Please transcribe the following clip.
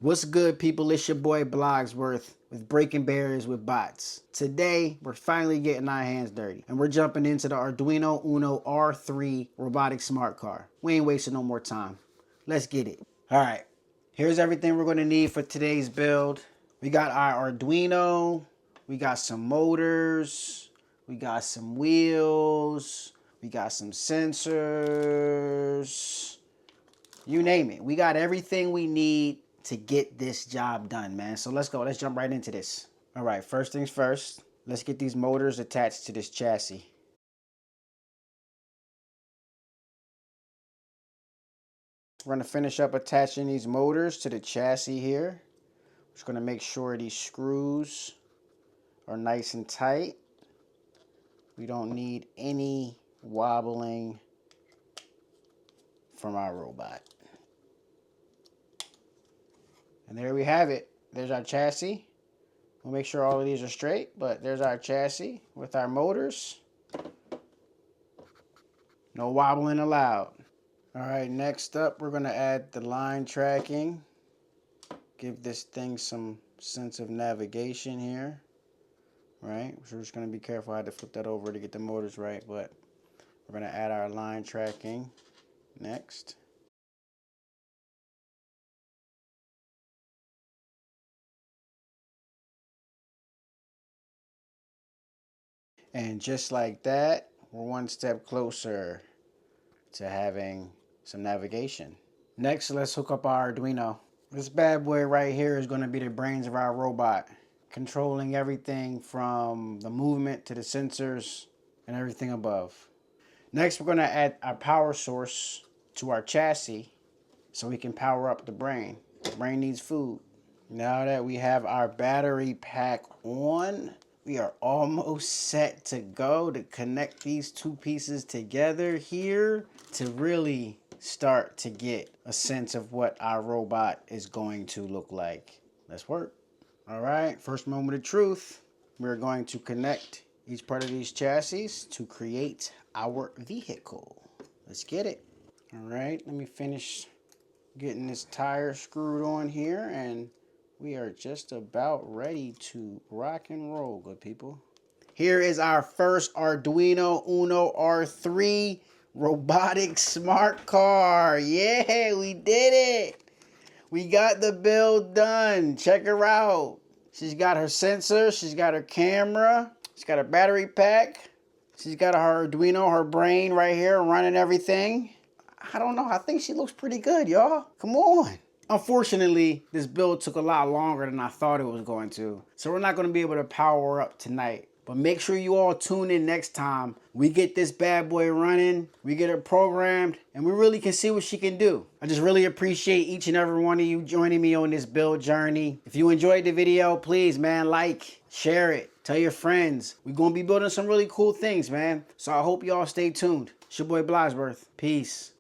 What's good, people? It's your boy Blogsworth with Breaking Barriers with Bots. Today, we're finally getting our hands dirty and we're jumping into the Arduino UNO R3 robotic smart car. We ain't wasting no more time. Let's get it. All right, here's everything we're gonna need for today's build. We got our Arduino, we got some motors, we got some wheels, we got some sensors, you name it. We got everything we need to get this job done, man. So let's go. Let's jump right into this. All right, first things first. Let's get these motors attached to this chassis. We're going to finish up attaching these motors to the chassis here. We're just going to make sure these screws are nice and tight. We don't need any wobbling from our robot. And there we have it. There's our chassis. We'll make sure all of these are straight, but there's our chassis with our motors. No wobbling allowed. All right, next up, we're gonna add the line tracking. Give this thing some sense of navigation here, right? So we're just gonna be careful. I had to flip that over to get the motors right, but we're gonna add our line tracking next. And just like that, we're one step closer to having some navigation. Next, let's hook up our Arduino. This bad boy right here is going to be the brains of our robot, controlling everything from the movement to the sensors and everything above. Next, we're going to add our power source to our chassis so we can power up the brain. The brain needs food. Now that we have our battery pack on, we are almost set to go to connect these two pieces together here to really start to get a sense of what our robot is going to look like. Let's work. All right, first moment of truth. We're going to connect each part of these chassis to create our vehicle. Let's get it. All right, let me finish getting this tire screwed on here, and we are just about ready to rock and roll, good people. Here is our first Arduino UNO R3 robotic smart car. Yeah, we did it. We got the build done. Check her out. She's got her sensor. She's got her camera. She's got her battery pack. She's got her Arduino, her brain right here running everything. I don't know. I think she looks pretty good, y'all. Come on. Unfortunately, this build took a lot longer than I thought it was going to. So we're not going to be able to power up tonight. But make sure you all tune in next time. We get this bad boy running, we get it programmed, and we really can see what she can do. I just really appreciate each and every one of you joining me on this build journey. If you enjoyed the video, please, man, like, share it, tell your friends. We're going to be building some really cool things, man. So I hope y'all stay tuned. It's your boy Blogsworth. Peace.